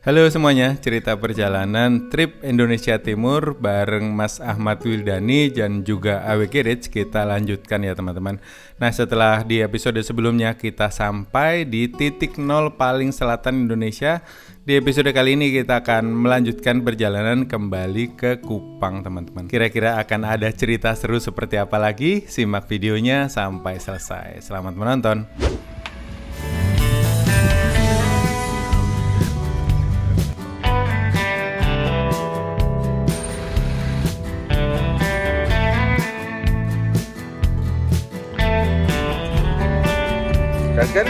Halo semuanya, cerita perjalanan trip Indonesia Timur bareng Mas Ahmad Wildani dan juga AWG Rich kita lanjutkan ya teman-teman. Nah setelah di episode sebelumnya kita sampai di titik nol paling selatan Indonesia, di episode kali ini kita akan melanjutkan perjalanan kembali ke Kupang teman-teman. Kira-kira akan ada cerita seru seperti apa lagi? Simak videonya sampai selesai. Selamat menonton. Kan?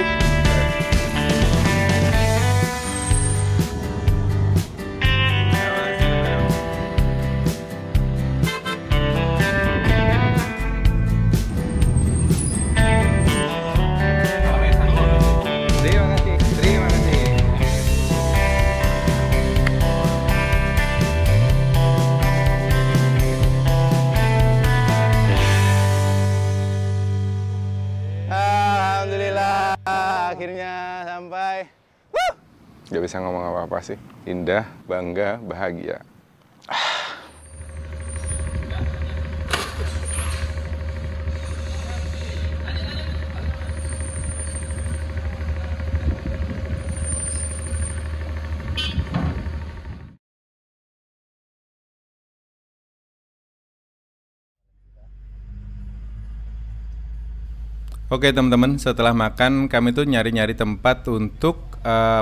Terima kasih. Alhamdulillah, akhirnya sampai. Gak bisa ngomong apa-apa sih. Indah, bangga, bahagia. Oke teman-teman, setelah makan kami tuh nyari-nyari tempat untuk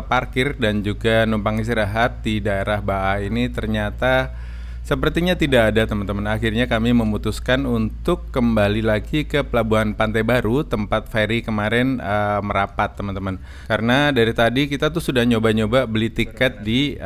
parkir dan juga numpang istirahat di daerah Baa ini. Ternyata sepertinya tidak ada teman-teman. Akhirnya kami memutuskan untuk kembali lagi ke Pelabuhan Pantai Baru, tempat ferry kemarin merapat teman-teman. Karena dari tadi kita tuh sudah nyoba-nyoba beli tiket di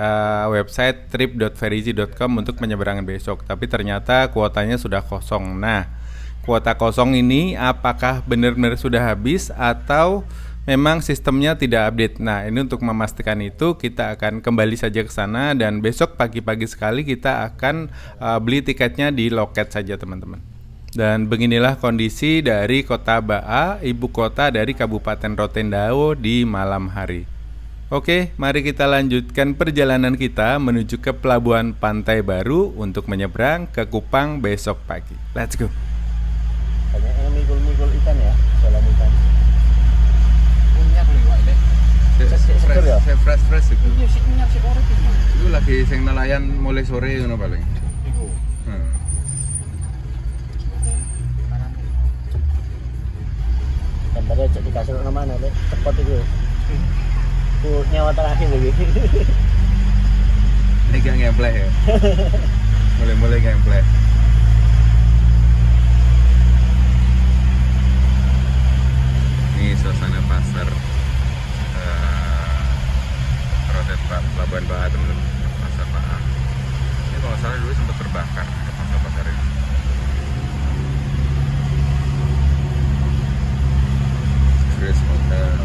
website trip.ferryz.com untuk penyeberangan besok, tapi ternyata kuotanya sudah kosong. Nah, kuota kosong ini apakah benar-benar sudah habis atau memang sistemnya tidak update? Nah, ini untuk memastikan itu kita akan kembali saja ke sana dan besok pagi-pagi sekali kita akan beli tiketnya di loket saja teman-teman. Dan beginilah kondisi dari Kota Baa, ibu kota dari Kabupaten Rotendao di malam hari. Oke, mari kita lanjutkan perjalanan kita menuju ke Pelabuhan Pantai Baru untuk menyeberang ke Kupang besok pagi. Let's go. Banyak yang mikul-mikul ikan ya, dalam ikan. Minyak lewat deh. Seger ya? Fresh itu. Iya sih minyak sih orang itu. Itu lagi sing nelayan mulai sore ngono paling. Iku. Gambarnya cek dikasih nama nih, cepot itu. Ku nyawa terakhir lagi. Ini gak ngempleh ya. Mulai ngempleh. Ini suasana pasar Rotet Pelabuhan Baa teman-teman, pasar Baa. Ini kalau salah dulu sempat terbakar pasar ini. Grace Hotel.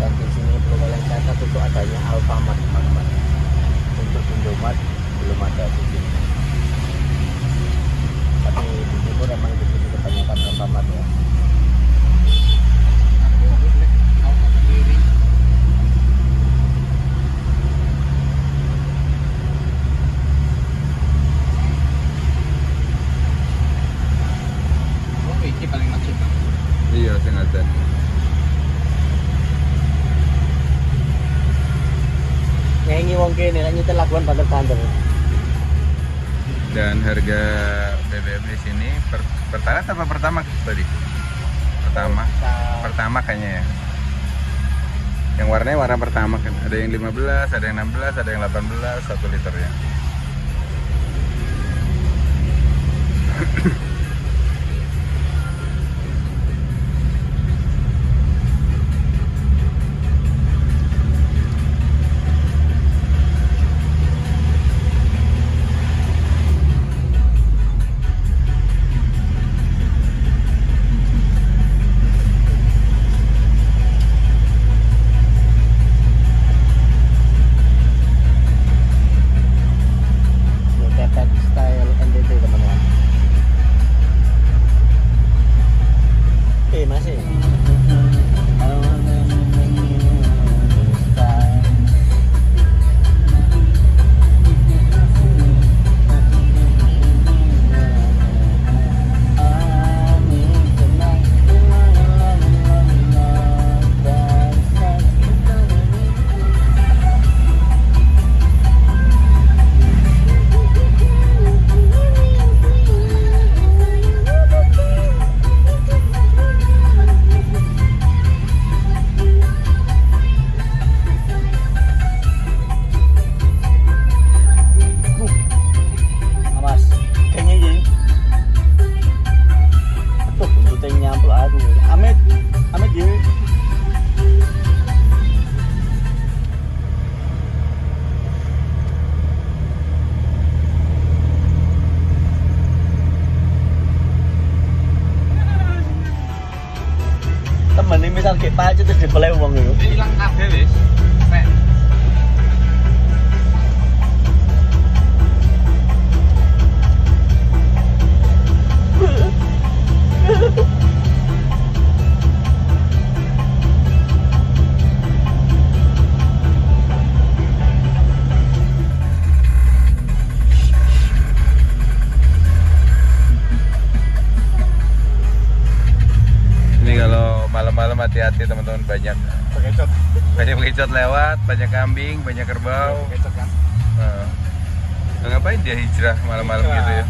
Dan di sini perlu kalian catat untuk adanya Alfamart teman-teman. Untuk Indomaret belum ada di sini. Tapi di timur emang di sini kebanyakan Alfamart ya. Iya, sengaja. Nyanyi wong kene nek nyetel laguan banter-banter. Dan harga BBM di sini pertalite apa pertama tadi? Pertama kayaknya ya. Yang warnanya warna pertama kan. Ada yang 15, ada yang 16, ada yang 18 1 liter ya. sing nyamplok aku. Amit, Amit ya. Temen ini misal kayak pacet terus dibelai uang itu. Hilang kabeh wis. Nek Ini kalau malam-malam hati-hati teman-teman, banyak bekicot lewat, banyak kambing, banyak kerbau. kecot kan. Ngapain dia hijrah malam-malam gitu ya?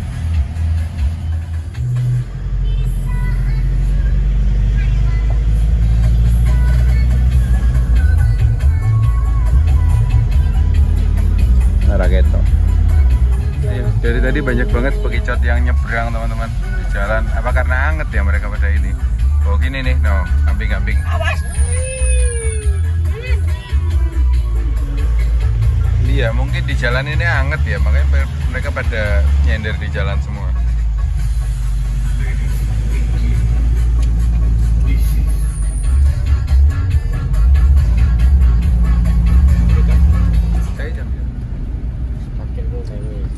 Narageto. Iya, dari tadi banyak banget bekicot yang nyebrang teman-teman di jalan. Apa karena anget ya mereka pada ini? Oh gini nih, no, kambing-kambing. Iya, mungkin di jalan ini anget ya, makanya mereka pada nyender di jalan semua. Parkir dulu saya wis.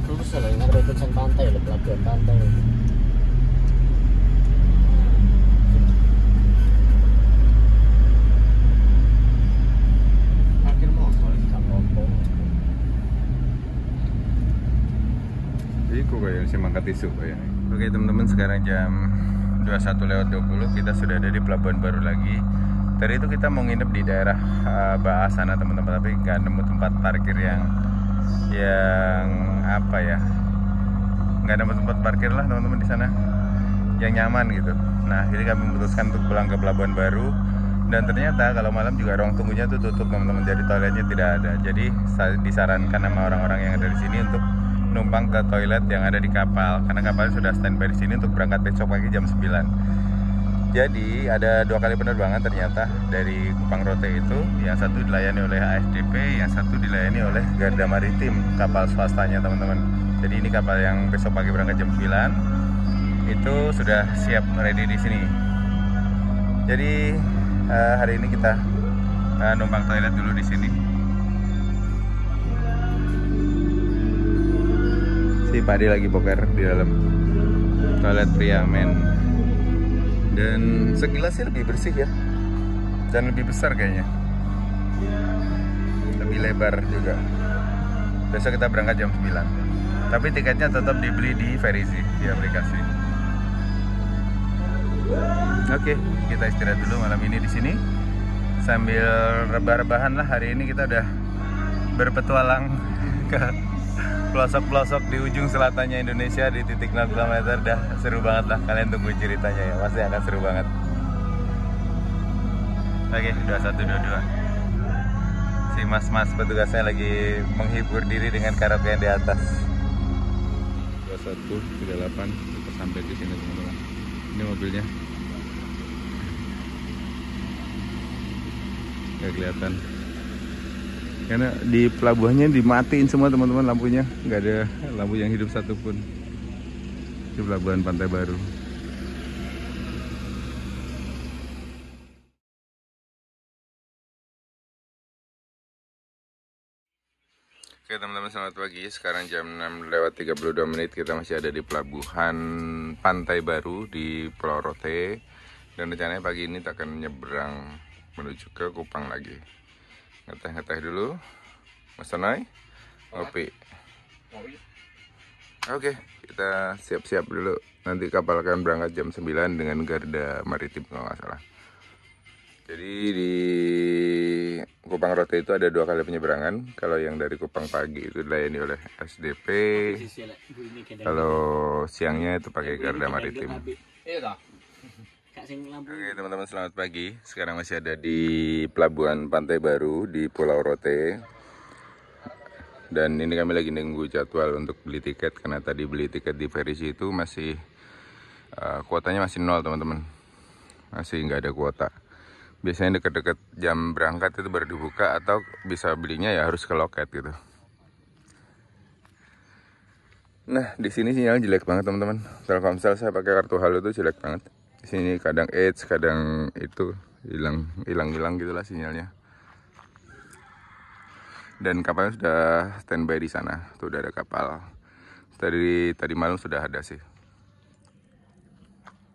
Terus lah yang ada tulisan pantai loh, pelabuhan pantai. Parkir motor. Gak apa-apa. Iku kayak si mangkat isu kayaknya. Oke teman-teman, sekarang jam 21:20 kita sudah ada di Pelabuhan Baru lagi. Tadi itu kita mau nginep di daerah Baas sana teman-teman, tapi nggak nemu tempat parkir yang apa ya, nggak nemu tempat parkir lah teman-teman di sana yang nyaman gitu. Nah jadi kami memutuskan untuk pulang ke Pelabuhan Baru, dan ternyata kalau malam juga ruang tunggunya tuh tutup teman-teman, jadi toiletnya tidak ada. Jadi disarankan sama orang-orang yang ada di sini untuk numpang ke toilet yang ada di kapal, karena kapalnya sudah standby di sini untuk berangkat besok pagi jam 9. Jadi ada 2 kali penerbangan ternyata dari Kupang Rote itu, yang satu dilayani oleh ASDP, yang satu dilayani oleh Garda Maritim, kapal swastanya teman-teman. Jadi ini kapal yang besok pagi berangkat jam 9 itu sudah siap ready di sini. Jadi hari ini kita numpang toilet dulu di sini. Si Padi lagi boker di dalam toilet pria men. Dan sekilas sih lebih bersih ya, dan lebih besar kayaknya, lebih lebar juga. Besok kita berangkat jam 9, tapi tiketnya tetap dibeli di Verizi, di aplikasi. Oke, kita istirahat dulu malam ini di sini sambil rebah-rebahan lah. Hari ini kita udah berpetualang ke pelosok-pelosok di ujung selatannya Indonesia di titik 0 km. Dah seru banget lah, kalian tunggu ceritanya ya, pasti akan seru banget. Oke, 21:22. Si mas-mas petugasnya lagi menghibur diri dengan karaokean di atas. 21:38 kita sampai di sini teman-teman. Ini mobilnya. Nggak kelihatan. Karena di pelabuhannya dimatiin semua teman-teman lampunya, nggak ada lampu yang hidup satupun di Pelabuhan Pantai Baru. Oke teman-teman, selamat pagi. Sekarang jam 6:32 kita masih ada di Pelabuhan Pantai Baru di Pulau Rote, dan rencananya pagi ini kita akan nyebrang menuju ke Kupang lagi. Ngeteh-ngeteh dulu, Mas Tanai, ngopi. Oke, kita siap-siap dulu. Nanti kapal akan berangkat jam 9 dengan Garda Maritim kalau nggak salah. Jadi di Kupang Rote itu ada 2 kali penyeberangan. Kalau yang dari Kupang pagi itu dilayani oleh SDP. Kalau siangnya itu pakai Garda Maritim. Oke teman-teman, selamat pagi. Sekarang masih ada di Pelabuhan Pantai Baru di Pulau Rote. Dan ini kami lagi nunggu jadwal untuk beli tiket, karena tadi beli tiket di Verizi itu masih Kuotanya masih nol teman-teman, masih nggak ada kuota. Biasanya deket-deket jam berangkat itu baru dibuka, atau bisa belinya ya harus ke loket gitu. Nah, di sini sinyal jelek banget teman-teman. Telkomsel saya pakai kartu Halo itu jelek banget. Di sini kadang edge, kadang itu hilang gitulah sinyalnya. Dan kapalnya sudah standby di sana. Tuh udah ada kapal. Tadi malam sudah ada sih.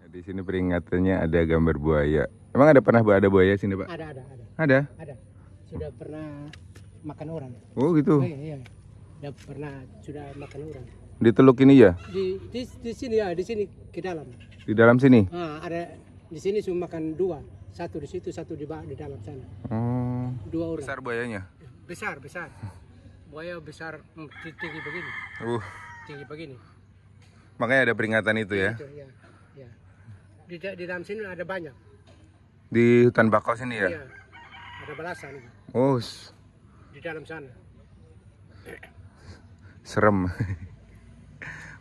Di sini peringatannya ada gambar buaya. Emang pernah ada buaya sini, Pak? Ada. Ada? Ada. Sudah pernah makan orang. Oh gitu. Iya. Sudah makan orang. Di teluk ini ya? Di sini ya, di sini ke dalam. Di dalam sini? Ada di sini cuma makan dua. Satu di situ, satu di dalam sana. Oh. 2 orang. Besar buayanya? Besar. Buaya besar tinggi begini. Tinggi begini. Makanya ada peringatan itu ya? Itu, ya. Di dalam sini ada banyak. Di hutan bakau sini ya? Iya. Ada belasan. Oh. Di dalam sana. Serem.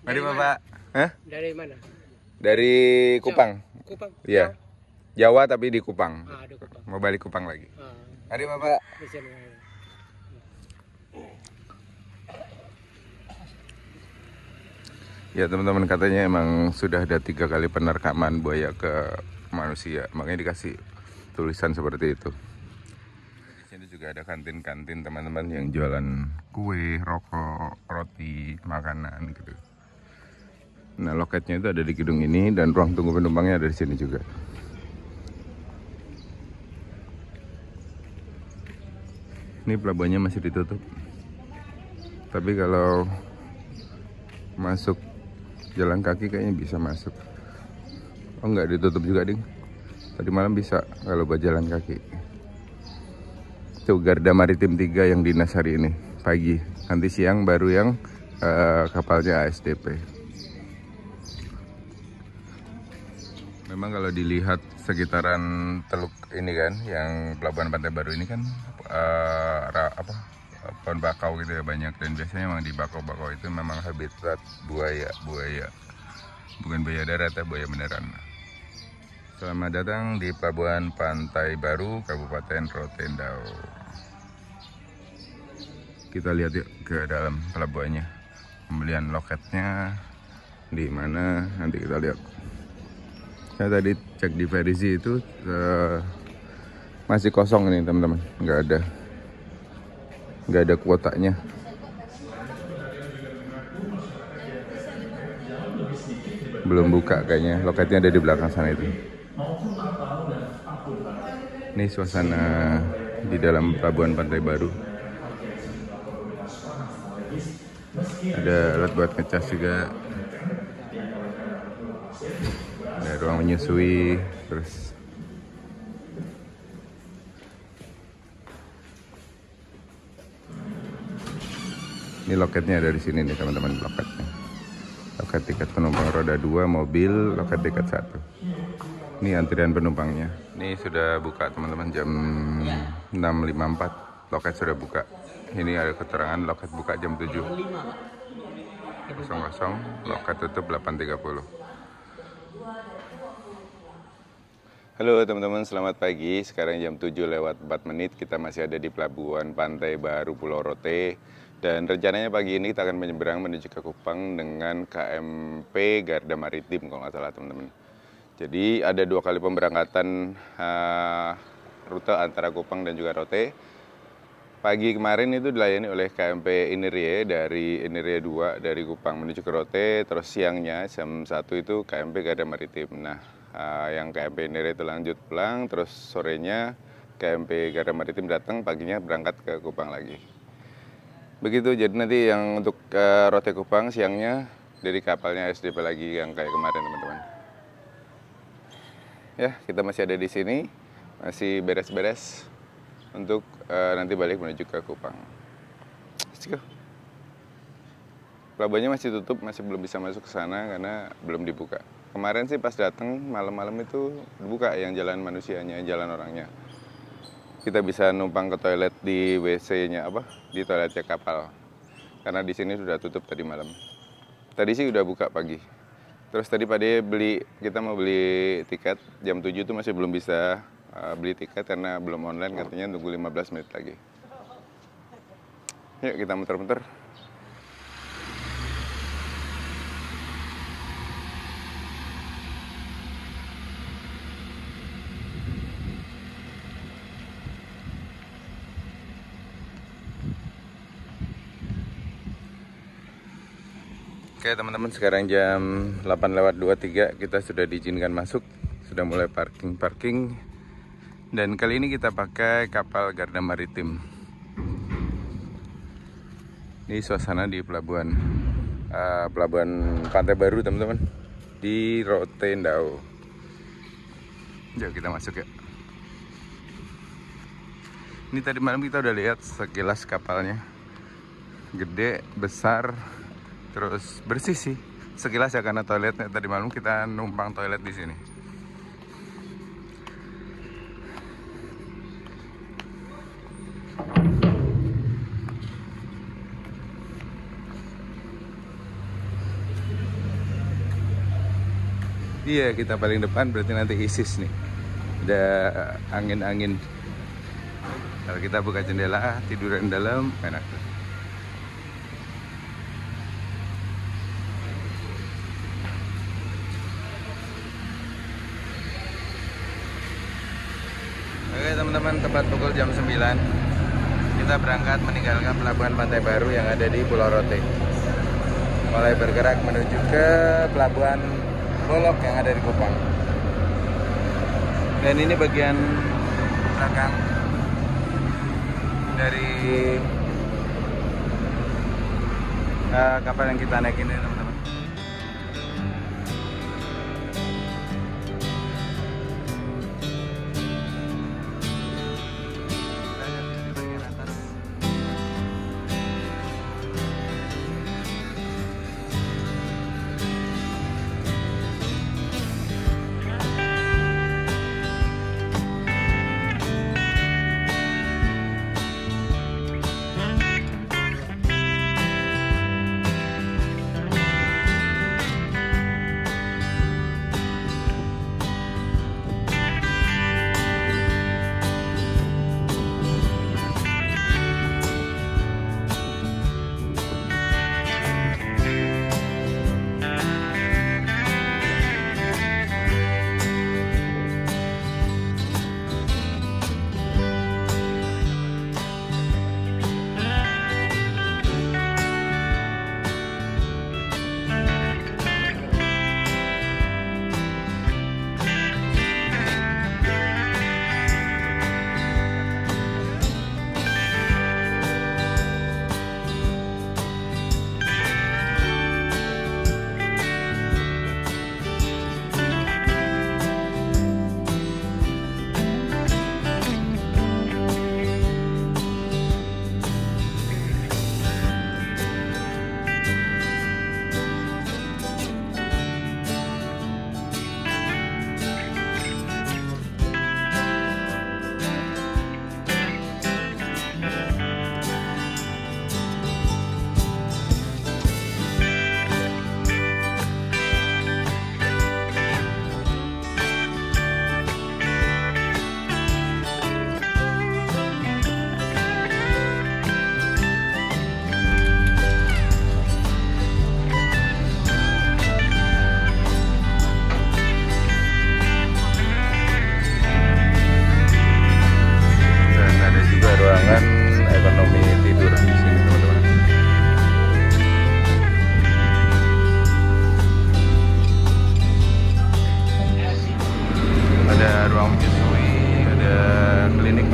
Mari Bapak. Hah? Dari mana? Dari Kupang. Kupang. Iya. Jawa tapi di Kupang. Di Kupang. Mau balik Kupang lagi. Mari Bapak. Di sini. Ya teman-teman, katanya emang sudah ada 3 kali penerkaman buaya ke manusia, makanya dikasih tulisan seperti itu. Di sini juga ada kantin-kantin teman-teman yang jualan kue, rokok, roti, makanan gitu. Nah, loketnya itu ada di gedung ini dan ruang tunggu penumpangnya ada di sini juga. Ini pelabuhannya masih ditutup. Tapi kalau masuk jalan kaki kayaknya bisa masuk. Oh, nggak ditutup juga, Ding. Tadi malam bisa kalau buat jalan kaki. Itu Garda Maritim 3 yang dinas hari ini pagi. Nanti siang baru yang kapalnya ASDP. Memang kalau dilihat sekitaran teluk ini kan, yang Pelabuhan Pantai Baru ini kan pohon bakau gitu ya banyak, dan biasanya memang di bakau-bakau itu memang habitat buaya, bukan buaya darat ya, buaya beneran. Selamat datang di Pelabuhan Pantai Baru, Kabupaten Rotendao. Kita lihat yuk ke dalam pelabuhannya. Pembelian loketnya di mana nanti kita lihat. Saya tadi cek di Verisi itu masih kosong ini teman-teman, nggak ada kuotanya. Belum buka kayaknya, loketnya ada di belakang sana itu. Ini suasana di dalam Pelabuhan Pantai Baru. Ada alat buat ngecas juga. Ada ruang menyusui, terus ini loketnya ada di sini nih teman-teman, loketnya. Loket tiket penumpang roda 2 mobil, loket tiket 1. Ini antrian penumpangnya. Ini sudah buka teman-teman, jam 6.54. Loket sudah buka. Ini ada keterangan loket buka jam 7.00. Loket tutup 8.30. Halo teman-teman, selamat pagi. Sekarang jam 7:04. Kita masih ada di Pelabuhan Pantai Baru Pulau Rote. Dan rencananya pagi ini kita akan menyeberang menuju ke Kupang dengan KMP Garda Maritim kalau nggak salah teman-teman. Jadi ada 2 kali pemberangkatan rute antara Kupang dan juga Rote. Pagi kemarin itu dilayani oleh KMP Inirie dari Inirie 2 dari Kupang menuju ke Rote. Terus siangnya jam 1 itu KMP Garda Maritim. Nah, yang KMP Inirie itu lanjut pulang. Terus sorenya KMP Garda Maritim datang, paginya berangkat ke Kupang lagi. Begitu, jadi nanti yang untuk Rote Kupang siangnya dari kapalnya SDP lagi yang kayak kemarin teman-teman. Ya, kita masih ada di sini, masih beres-beres untuk nanti balik menuju ke Kupang. Let's go. Pelabuhannya masih tutup, masih belum bisa masuk ke sana karena belum dibuka. Kemarin sih pas datang malam-malam itu dibuka yang jalan manusianya, jalan orangnya. Kita bisa numpang ke toilet di WC-nya di toiletnya kapal. Karena di sini sudah tutup tadi malam. Tadi sih udah buka pagi. Terus tadi Pak De kita mau beli tiket jam 7 tuh masih belum bisa beli tiket karena belum online, katanya tunggu 15 menit lagi. Yuk kita muter-muter. Oke teman-teman, sekarang jam 8:23, kita sudah diizinkan masuk, sudah mulai parking. Dan kali ini kita pakai kapal Garda Maritim. Ini suasana di pelabuhan Pantai Baru teman-teman, di Rotendao. Yuk kita masuk ya. Ini tadi malam kita udah lihat sekilas kapalnya, gede, besar, terus bersih sih sekilas ya, karena toiletnya tadi malam kita numpang toilet di sini. Iya, kita paling depan, berarti nanti ISIS nih. Ada angin-angin. Kalau kita buka jendela, tiduran dalam, enak. Oke teman-teman, tepat pukul jam 9 kita berangkat meninggalkan pelabuhan Pantai Baru yang ada di Pulau Rote. Mulai bergerak menuju ke pelabuhan Bolok yang ada di Kupang. Dan ini bagian belakang dari kapal yang kita naikin ini teman-teman.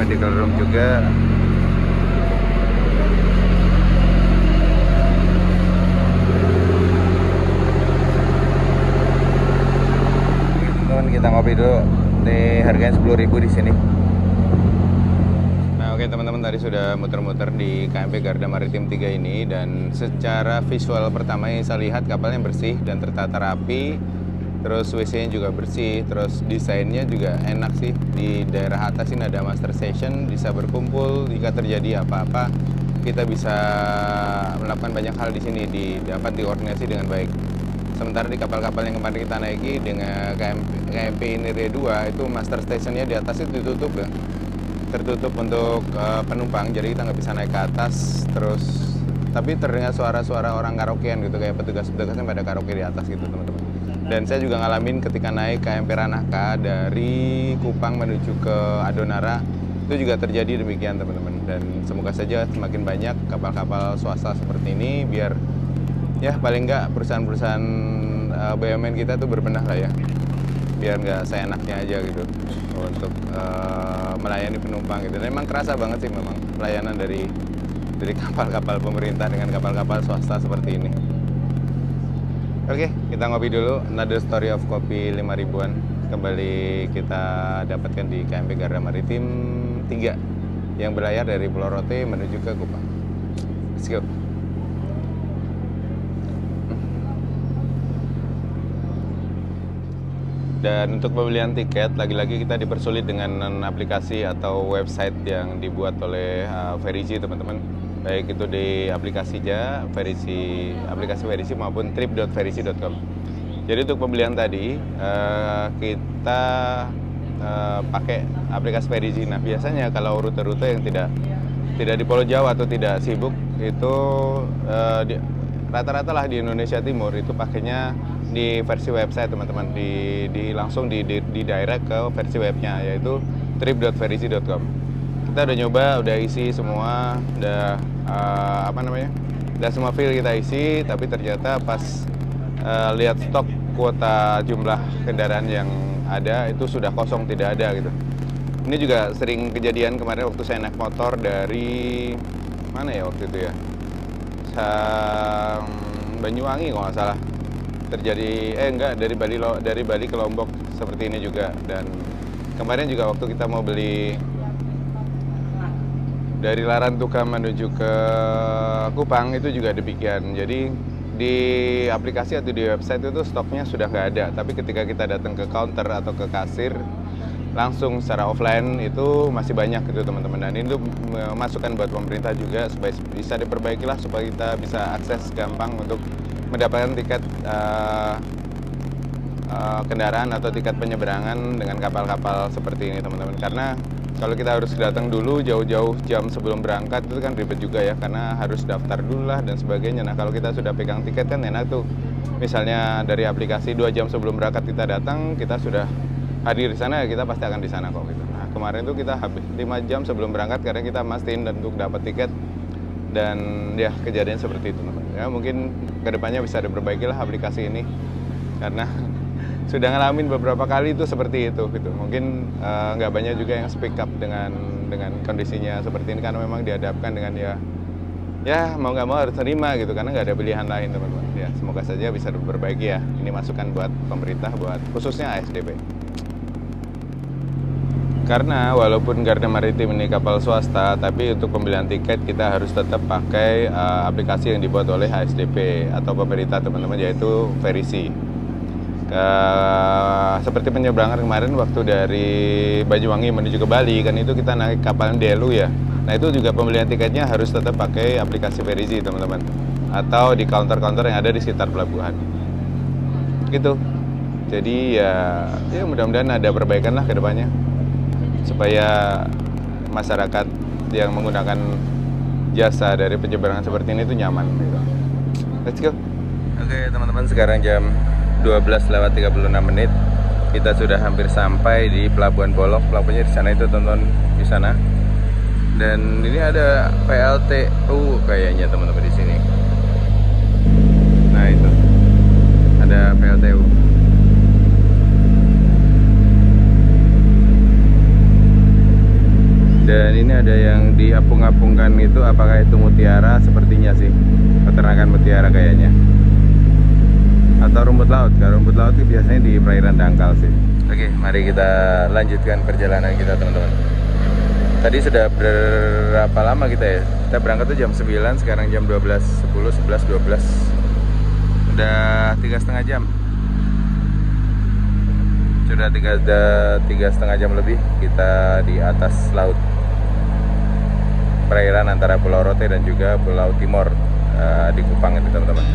medical room juga. Teman, kita ngopi dulu. Ini harganya 10.000 di sini. Nah, oke teman-teman, tadi sudah muter-muter di KMP Garda Maritim 3 ini, dan secara visual pertama yang saya lihat kapalnya bersih dan tertata rapi. Terus WC-nya juga bersih, terus desainnya juga enak sih. Di daerah atas ini ada master station, bisa berkumpul jika terjadi apa-apa. Kita bisa melakukan banyak hal di sini, dapat dikoordinasi dengan baik. Sementara di kapal-kapal yang kemarin kita naiki dengan KMP Nire 2 itu master stationnya di atas itu ditutup ya, tertutup untuk penumpang, jadi kita nggak bisa naik ke atas. Terus tapi terdengar suara-suara orang karaokean gitu, kayak petugas-petugasnya pada karaoke di atas gitu teman-teman. Dan saya juga ngalamin ketika naik KMP Ranaka dari Kupang menuju ke Adonara, itu juga terjadi demikian teman-teman. Dan semoga saja semakin banyak kapal-kapal swasta seperti ini, biar ya paling nggak perusahaan-perusahaan BUMN kita tuh berbenah lah ya, biar nggak seenaknya aja gitu untuk melayani penumpang gitu. Dan memang kerasa banget sih memang pelayanan dari kapal-kapal pemerintah dengan kapal-kapal swasta seperti ini. Oke, kita ngopi dulu. Another story of kopi 5.000-an kembali kita dapatkan di KMP Garuda Maritim 3 yang berlayar dari Pulau Rote menuju ke Kupang. Let's go. Dan untuk pembelian tiket, lagi-lagi kita dipersulit dengan aplikasi atau website yang dibuat oleh Verici teman-teman. Baik itu di aplikasi aplikasi Verici maupun trip.verici.com. Jadi untuk pembelian tadi kita pakai aplikasi Verici. Nah biasanya kalau rute-rute yang tidak di Pulau Jawa atau tidak sibuk itu rata-rata lah di Indonesia Timur itu pakainya di versi website teman-teman, langsung di direct ke versi webnya, yaitu trip.verici.com. Kita udah nyoba, udah isi semua, udah udah semua file kita isi, tapi ternyata pas lihat stok kuota jumlah kendaraan yang ada itu sudah kosong, tidak ada gitu. Ini juga sering kejadian kemarin waktu saya naik motor dari mana ya waktu itu ya, Banyuwangi kalau nggak salah, terjadi dari Bali ke Lombok seperti ini juga. Dan kemarin juga waktu kita mau beli dari Larantuka menuju ke Kupang itu juga demikian. Jadi di aplikasi atau di website itu stoknya sudah nggak ada, tapi ketika kita datang ke counter atau ke kasir langsung secara offline itu masih banyak gitu teman-teman. Dan itu masukan buat pemerintah juga supaya bisa diperbaiki lah, supaya kita bisa akses gampang untuk mendapatkan tiket kendaraan atau tiket penyeberangan dengan kapal-kapal seperti ini teman-teman. Karena kalau kita harus datang dulu jauh-jauh jam sebelum berangkat itu kan ribet juga ya, karena harus daftar dulu lah dan sebagainya. Nah kalau kita sudah pegang tiket kan enak tuh, misalnya dari aplikasi 2 jam sebelum berangkat kita datang, kita sudah hadir di sana, kita pasti akan di sana kok gitu. Nah kemarin tuh kita habis 5 jam sebelum berangkat karena kita mastiin dan untuk dapat tiket, dan ya kejadian seperti itu teman-teman. Ya mungkin kedepannya bisa diperbaiki lah aplikasi ini, karena sudah ngalamin beberapa kali itu seperti itu gitu. Mungkin nggak banyak juga yang speak up dengan kondisinya seperti ini, karena memang dihadapkan dengan ya mau nggak mau harus terima gitu, karena nggak ada pilihan lain teman-teman. Ya semoga saja bisa diperbaiki ya. Ini masukan buat pemerintah, buat khususnya ASDP. Karena walaupun Garuda Maritim ini kapal swasta, tapi untuk pembelian tiket kita harus tetap pakai aplikasi yang dibuat oleh ASDP atau pemerintah teman-teman, yaitu Verici. Seperti penyeberangan kemarin waktu dari Banyuwangi menuju ke Bali kan, itu kita naik kapal Delu ya. Nah itu juga pembelian tiketnya harus tetap pakai aplikasi Verici teman-teman, atau di counter-counter yang ada di sekitar pelabuhan gitu. Jadi ya mudah-mudahan ada perbaikan lah ke depannya, supaya masyarakat yang menggunakan jasa dari penyeberangan seperti ini itu nyaman gitu. Let's go. Oke teman-teman, sekarang jam 12:36. Kita sudah hampir sampai di Pelabuhan Bolok. Pelabuhannya di sana itu teman-teman, di sana. Dan ini ada PLTU kayaknya teman-teman di sini. Nah itu ada PLTU. Dan ini ada yang diapung-apungkan itu, apakah itu mutiara? Sepertinya sih, peternakan mutiara kayaknya. Atau rumput laut. Kalau rumput laut itu biasanya di perairan dangkal sih. Oke, mari kita lanjutkan perjalanan kita teman-teman. Tadi sudah berapa lama kita ya? Kita berangkat tuh jam 9, sekarang jam 12:10, 11, 12. Udah 3,5 jam. Sudah 3,5 jam lebih kita di atas laut. Perairan antara Pulau Rote dan juga Pulau Timor di Kupang itu teman-teman.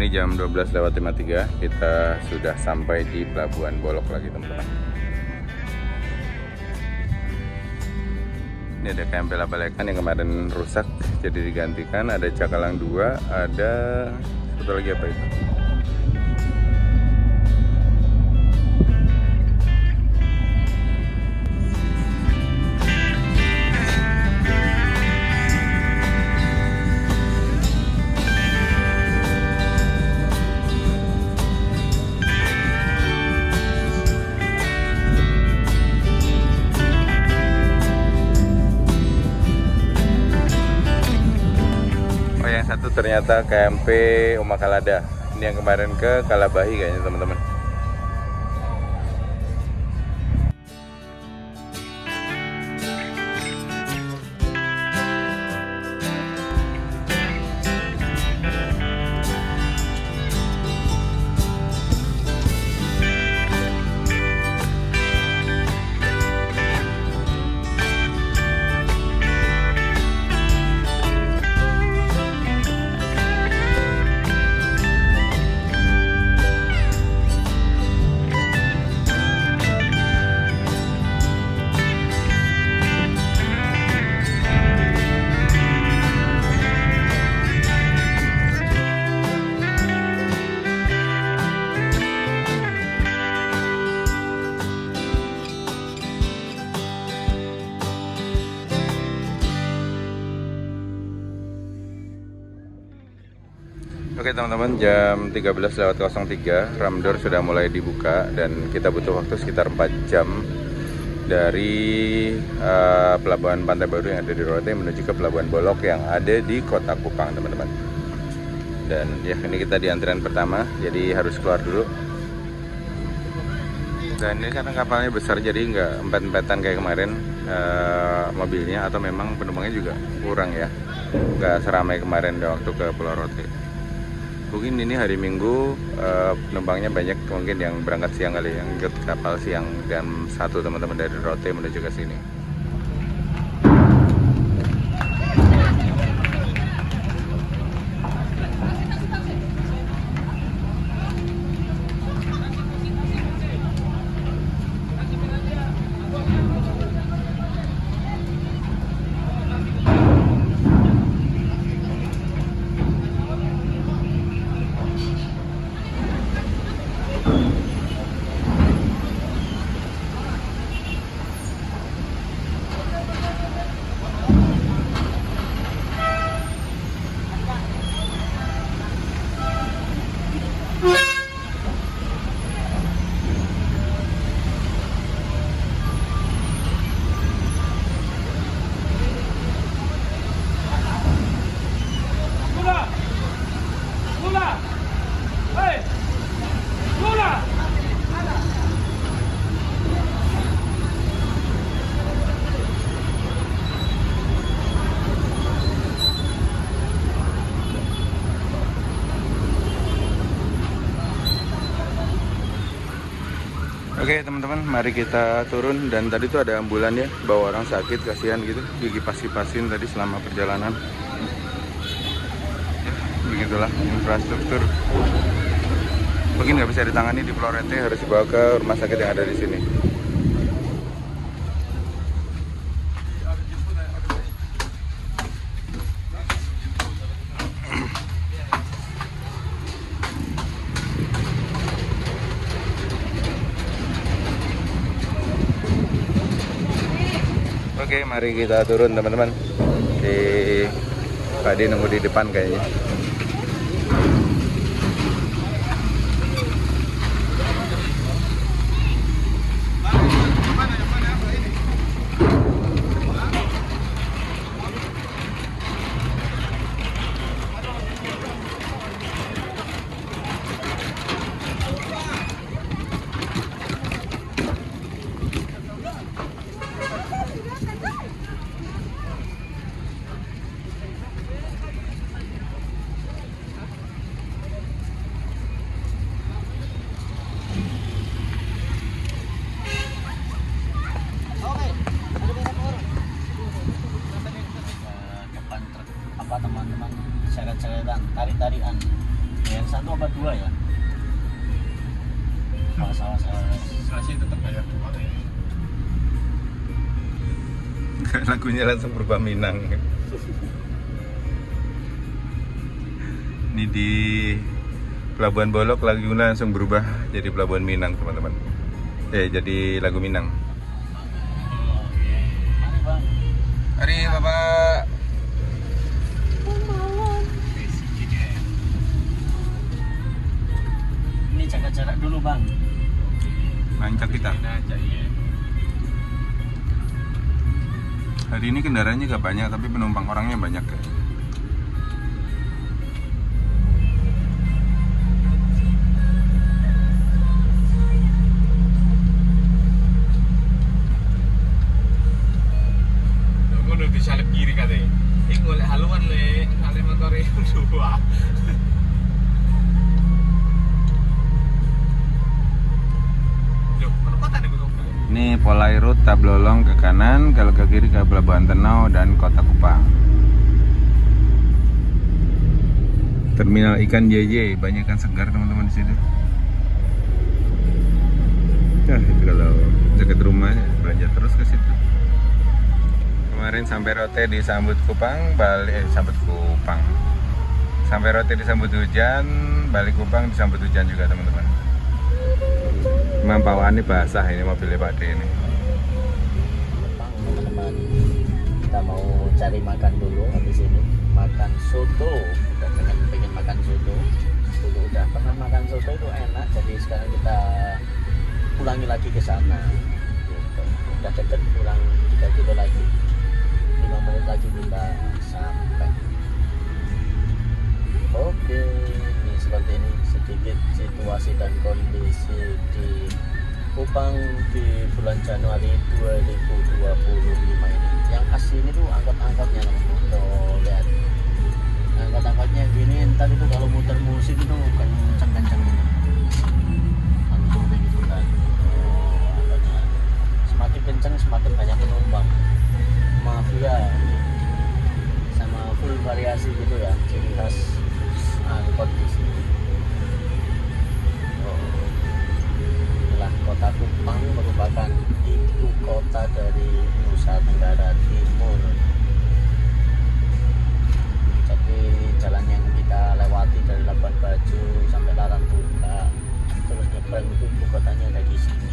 ini jam 12:53, kita sudah sampai di Pelabuhan Bolok lagi teman-teman. Ini ada KMP Labalekan yang kemarin rusak jadi digantikan, ada Cakalang 2, ada satu lagi apa itu? Satu ternyata KMP Uma Kalada. Ini yang kemarin ke Kalabahi kayaknya teman-teman. Oke teman-teman, jam 13:03, Ramdor sudah mulai dibuka dan kita butuh waktu sekitar 4 jam dari Pelabuhan Pantai Baru yang ada di Rote menuju ke Pelabuhan Bolok yang ada di Kota Kupang teman-teman. Dan ya ini kita di antrian pertama, jadi harus keluar dulu. Dan ini karena kapalnya besar jadi nggak empet-empetan kayak kemarin mobilnya, atau memang penumpangnya juga kurang ya, nggak seramai kemarin waktu ke Pulau Rote. Mungkin ini hari Minggu penumpangnya banyak, mungkin yang berangkat siang kali, yang ikut kapal siang jam 1 teman-teman dari Rote menuju ke sini. Oke teman-teman, mari kita turun. Dan tadi tuh ada ambulan ya, bawa orang sakit, kasihan gitu, dikipas-kipasin tadi selama perjalanan. Begitulah infrastruktur. Mungkin nggak bisa ditangani di Pulau Rote, harus dibawa ke rumah sakit yang ada di sini. Oke, mari kita turun teman-teman. Pak Di nunggu di depan kayaknya. satu apa dua ya? Awas. Masih tetap bayar 2 ya. Lagunya langsung berubah Minang. Ini di Pelabuhan Bolok lagunya langsung berubah jadi Pelabuhan Minang, teman-teman. Jadi lagu Minang. Mari bang. Mari Bapak. Ini jaga jarak dulu bang. Lancar kita. Aja iya. Hari ini kendaraannya gak banyak, tapi penumpang orangnya banyak ya. Ngono disalip kiri katanya. Iki golek haluan le, salip motor itu 2. Loh, kenapa tadi gue? Ini Polai Road Tablolong ke kanan, kalau ke kiri ke Pelabuhan Tenau dan Kota Kupang. Terminal ikan JJ, banyak ikan segar teman-teman di situ. Nah, itu kalau dekat rumah belanja terus ke situ. Kemarin sampai Rote disambut Kupang, sambut Kupang. Sampai Rote disambut hujan, balik Kupang disambut hujan juga teman-teman. Memang bawaannya basah ini mobilnya Pak D ini. Bang teman-teman, kita mau cari makan dulu habis ini. Makan soto, udah pengen makan soto. Dulu udah pernah makan soto itu enak, jadi sekarang kita ulangi lagi ke sana. Gitu. Udah deket, pulang 3 kilo lagi. 5 menit lagi kita sampai. Oke, ini seperti ini sedikit situasi dan kondisi di Kupang di bulan Januari 2025 ini. Yang asli ini tuh angkot-angkotnya tuh, lihat angkot-angkotnya gini. Ntar itu kalau muter musik itu kencang-kencang ini langsung begitu kan. Angkotnya semakin kencang semakin banyak penumpang. Mafia sama full variasi gitu ya, ciri khas angkot di sini. Inilah Kota Kupang, merupakan ibu kota dari Nusa Tenggara Timur. Jadi jalan yang kita lewati dari Labuan Bajo sampai Larang-Tuka, terus nyebrang itu ibu kotanya ada di sini.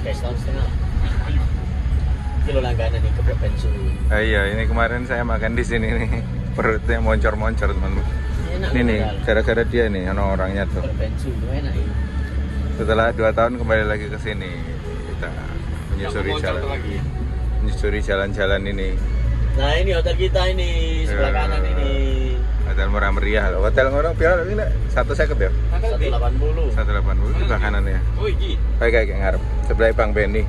Guys, tahun setengah kilo langganan nih keberapa bensu. Iya, ini kemarin saya makan di sini nih, perutnya moncor-moncor teman-teman. Enak Ini nih, padahal. gara-gara dia nih, orangnya tuh. Bensu itu enak ya. Setelah 2 tahun kembali lagi ke sini, kita menyusuri jalan-jalan ini. Nah ini hotel kita ini sebelah kanan ini. Hotel murah meriah loh. Hotel murah meriah ini 150 ya? 180. 180 sebelah kanan ya. Oh iki. Kayak ngarep. Sebelah Bang Benny.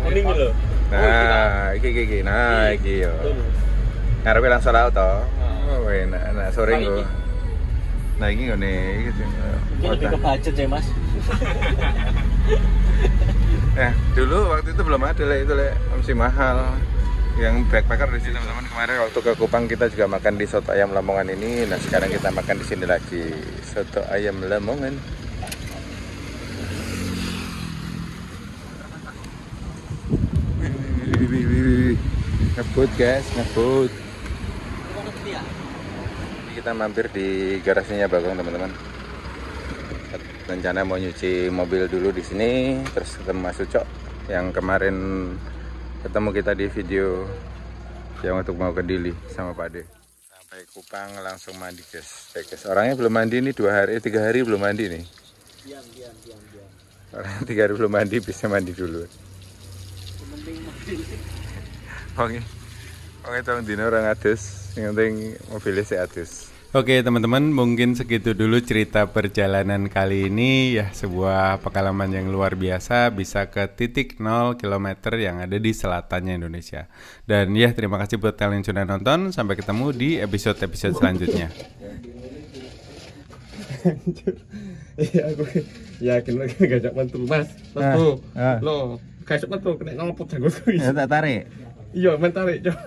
Kuning loh. Nah, iki. Nah, iki yo. Ngarepe langsung laut to. Oh, enak sore nggo. Nah, iki ngene iki. Ini lebih ke budget ya mas. Dulu waktu itu belum ada itu masih mahal. Yang backpacker di sini teman-teman. Kemarin waktu ke Kupang kita juga makan di soto ayam Lamongan ini. Nah, sekarang kita makan di sini lagi soto ayam Lamongan. Ngebut guys, ngebut. Ini kita mampir di garasinya Bagong teman-teman. Rencana mau nyuci mobil dulu di sini, terus ketemu Mas Ucok yang kemarin ketemu kita di video yang untuk mau ke Dili sama Pak De. Sampai Kupang langsung mandi guys. Orangnya belum mandi nih 3 hari belum mandi nih. Diam. Orang 3 hari belum mandi bisa mandi dulu. Oke, tolong dino orang adus, yang penting mobilnya sih adus. Oke teman-teman, mungkin segitu dulu cerita perjalanan kali ini ya, sebuah pengalaman yang luar biasa bisa ke titik 0 km yang ada di selatannya Indonesia. Dan ya terima kasih buat kalian yang sudah nonton, sampai ketemu di episode-episode selanjutnya. Iya aku yakin lagi gajak mantul mas. Lo gajak mantul kena ngopot janggut. Ya tak tarik. Iya, men tarik, Cok.